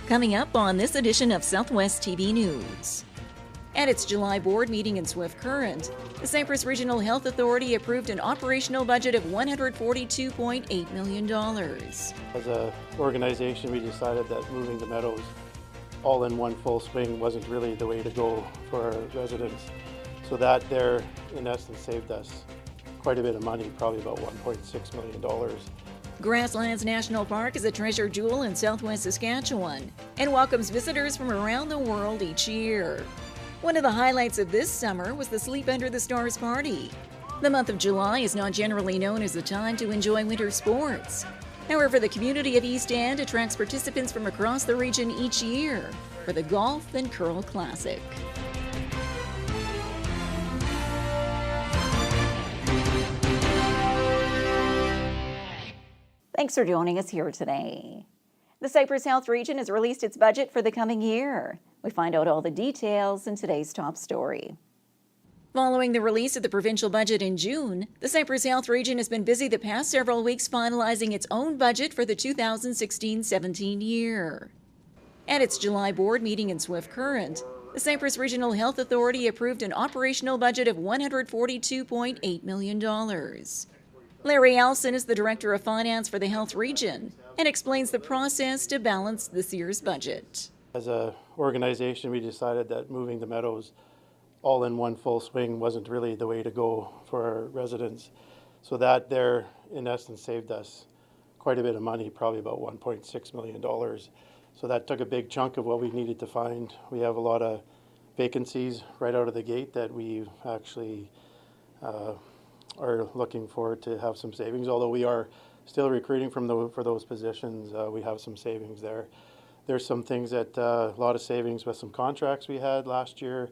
Coming up on this edition of Southwest TV News. At its July board meeting in Swift Current, the Cypress Regional Health Authority approved an operational budget of $142.8 million. As an organization, we decided that moving the meadows all in one full swing wasn't really the way to go for our residents. So that there, in essence, saved us quite a bit of money, probably about $1.6 million. Grasslands National Park is a treasure jewel in southwest Saskatchewan and welcomes visitors from around the world each year. One of the highlights of this summer was the Sleep Under the Stars party. The month of July is not generally known as the time to enjoy winter sports. However, the community of Eastend attracts participants from across the region each year for the Golf and Curl Classic. Thanks for joining us here today. The Cypress Health Region has released its budget for the coming year. We find out all the details in today's top story. Following the release of the provincial budget in June, the Cypress Health Region has been busy the past several weeks finalizing its own budget for the 2016-17 year. At its July board meeting in Swift Current, the Cypress Regional Health Authority approved an operational budget of $142.8 million. Larry Elson is the Director of Finance for the Health Region and explains the process to balance this year's budget. As an organization, we decided that moving the meadows all in one full swing wasn't really the way to go for our residents. So that there, in essence, saved us quite a bit of money, probably about $1.6 million. So that took a big chunk of what we needed to find. We have a lot of vacancies right out of the gate that we actually are looking forward to have some savings. Although we are still recruiting for those positions, we have some savings there. There's some things that a lot of savings with some contracts we had last year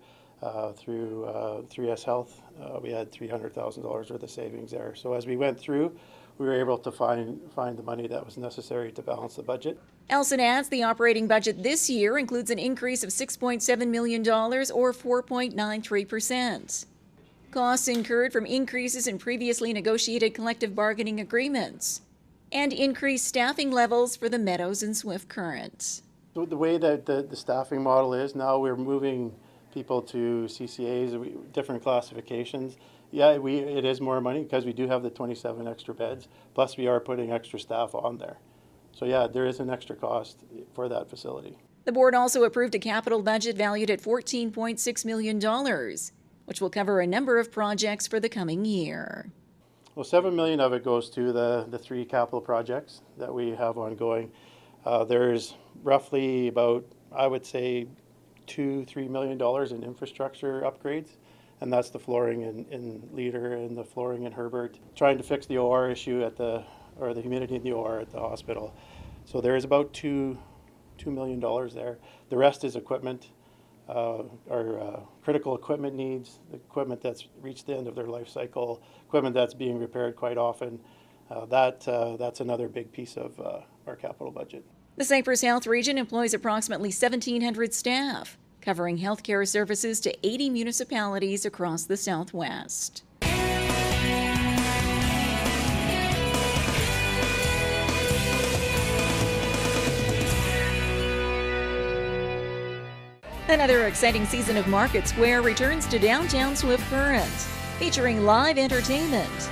through 3S Health. We had $300,000 worth of savings there. So as we went through, we were able to find the money that was necessary to balance the budget. Elson adds the operating budget this year includes an increase of $6.7 million or 4.93%. Costs incurred from increases in previously negotiated collective bargaining agreements and increased staffing levels for the Meadows and Swift Current. So the way that the staffing model is now, we're moving people to CCAs, different classifications. Yeah, it is more money because we do have the 27 extra beds, plus we are putting extra staff on there. So yeah, there is an extra cost for that facility. The board also approved a capital budget valued at $14.6 million, which will cover a number of projects for the coming year. Well, $7 million of it goes to the three capital projects that we have ongoing. There's roughly about, I would say, $2-3 million in infrastructure upgrades, and that's the flooring in Leader and the flooring in Herbert. Trying to fix the OR issue or the humidity in the OR at the hospital. So there is about $2 million there. The rest is equipment. Our critical equipment needs, the equipment that's reached the end of their life cycle, equipment that's being repaired quite often. That's another big piece of our capital budget. The Cypress Health Region employs approximately 1,700 staff, covering healthcare services to 80 municipalities across the Southwest. Another exciting season of Market Square returns to downtown Swift Current, featuring live entertainment,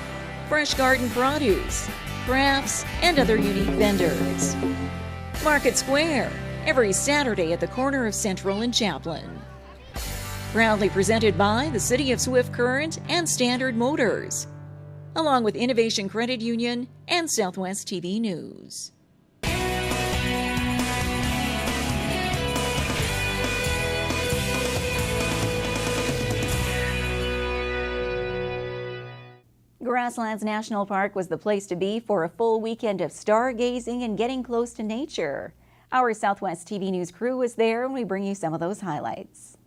fresh garden produce, crafts, and other unique vendors. Market Square, every Saturday at the corner of Central and Chaplin. Proudly presented by the City of Swift Current and Standard Motors, along with Innovation Credit Union and Southwest TV News. Grasslands National Park was the place to be for a full weekend of stargazing and getting close to nature. Our Southwest TV News crew was there and we bring you some of those highlights.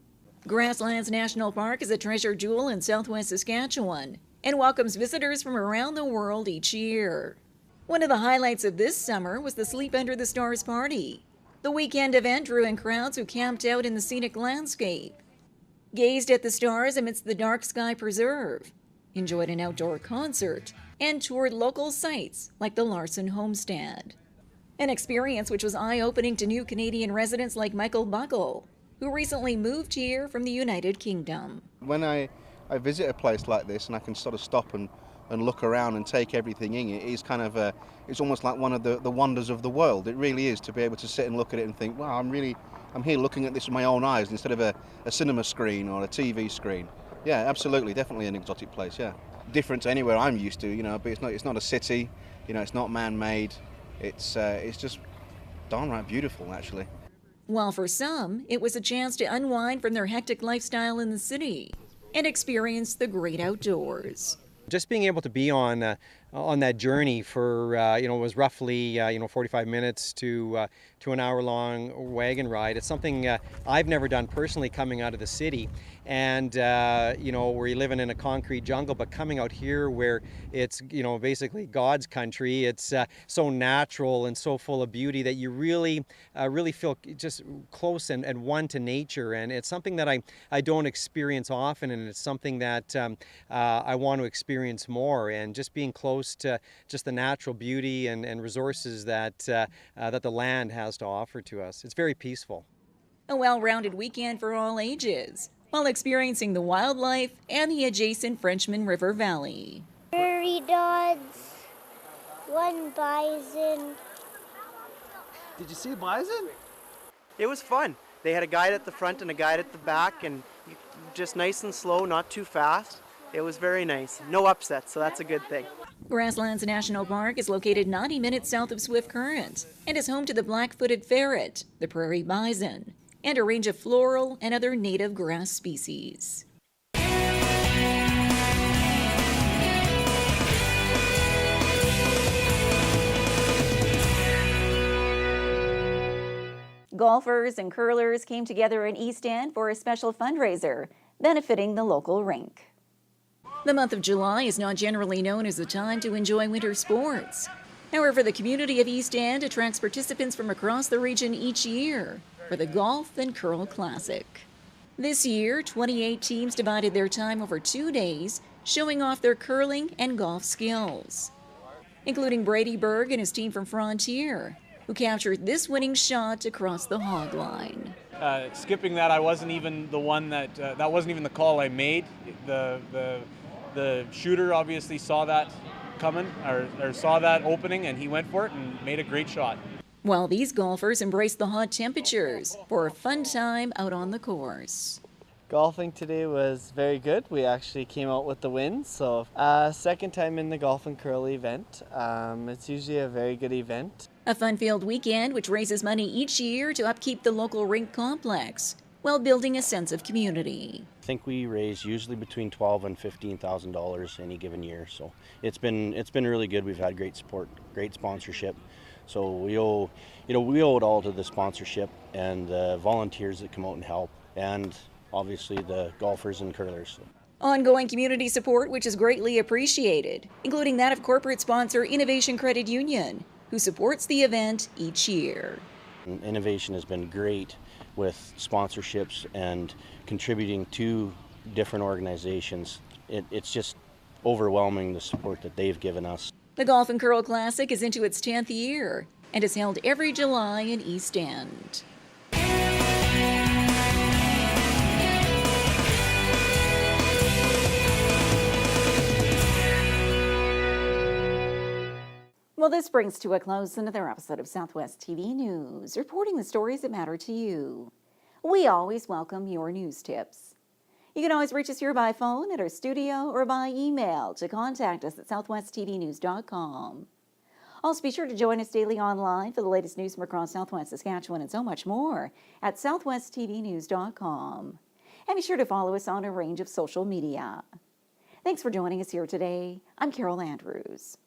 Grasslands National Park is a treasure jewel in southwest Saskatchewan and welcomes visitors from around the world each year. One of the highlights of this summer was the Sleep Under the Stars party. The weekend event drew in crowds who camped out in the scenic landscape, gazed at the stars amidst the dark sky preserve, enjoyed an outdoor concert, and toured local sites like the Larson Homestead. An experience which was eye-opening to new Canadian residents like Michael Buckle, who recently moved here from the United Kingdom. When I visit a place like this and I can sort of stop and look around and take everything in, it is kind of it's almost like one of the wonders of the world. It really is, to be able to sit and look at it and think, wow, I'm here looking at this with my own eyes instead of a cinema screen or a TV screen. Yeah, absolutely, definitely an exotic place, yeah. Different to anywhere I'm used to, you know, but it's not a city, you know, it's not man-made. It's just downright beautiful, actually. While for some, it was a chance to unwind from their hectic lifestyle in the city and experience the great outdoors. Just being able to be on that journey for it was roughly 45 minutes to an hour-long wagon ride. It's something I've never done personally, coming out of the city, and where you're living in a concrete jungle, but coming out here where it's basically God's country. It's so natural and so full of beauty that you really feel just close and one to nature, and it's something that I don't experience often, and it's something that I want to experience more, and just being close to just the natural beauty and resources that the land has to offer to us. It's very peaceful. A well-rounded weekend for all ages, while experiencing the wildlife and the adjacent Frenchman River Valley. Prairie dogs, one bison. Did you see bison? It was fun. They had a guide at the front and a guide at the back, and just nice and slow, not too fast. It was very nice. No upsets, so that's a good thing. Grasslands National Park is located 90 minutes south of Swift Current and is home to the black-footed ferret, the prairie bison, and a range of floral and other native grass species. Golfers and curlers came together in Eastend for a special fundraiser benefiting the local rink. The month of July is not generally known as a time to enjoy winter sports. However, the community of Eastend attracts participants from across the region each year for the Golf and Curl Classic. This year, 28 teams divided their time over 2 days, showing off their curling and golf skills, including Brady Berg and his team from Frontier, who captured this winning shot across the hog line. Skipping that, I wasn't even the one that wasn't even the call I made. The shooter obviously saw that coming, or saw that opening, and he went for it and made a great shot. While these golfers embraced the hot temperatures for a fun time out on the course. Golfing today was very good. We actually came out with the win, so second time in the golf and curl event. It's usually a very good event. A fun-filled weekend which raises money each year to upkeep the local rink complex while building a sense of community. I think we raise usually between $12,000 and $15,000 any given year, so it's been really good. We've had great support, great sponsorship, so we owe it all to the sponsorship and the volunteers that come out and help, and obviously the golfers and curlers. Ongoing community support which is greatly appreciated, including that of corporate sponsor Innovation Credit Union, who supports the event each year. Innovation has been great with sponsorships and contributing to different organizations. It's just overwhelming, the support that they've given us. The Golf and Curl Classic is into its 10th year and is held every July in Eastend. Well, this brings to a close another episode of Southwest TV News, reporting the stories that matter to you. We always welcome your news tips. You can always reach us here by phone at our studio or by email to contact us at southwesttvnews.com. Also, be sure to join us daily online for the latest news from across Southwest Saskatchewan and so much more at southwesttvnews.com. And be sure to follow us on a range of social media. Thanks for joining us here today. I'm Carol Andrews.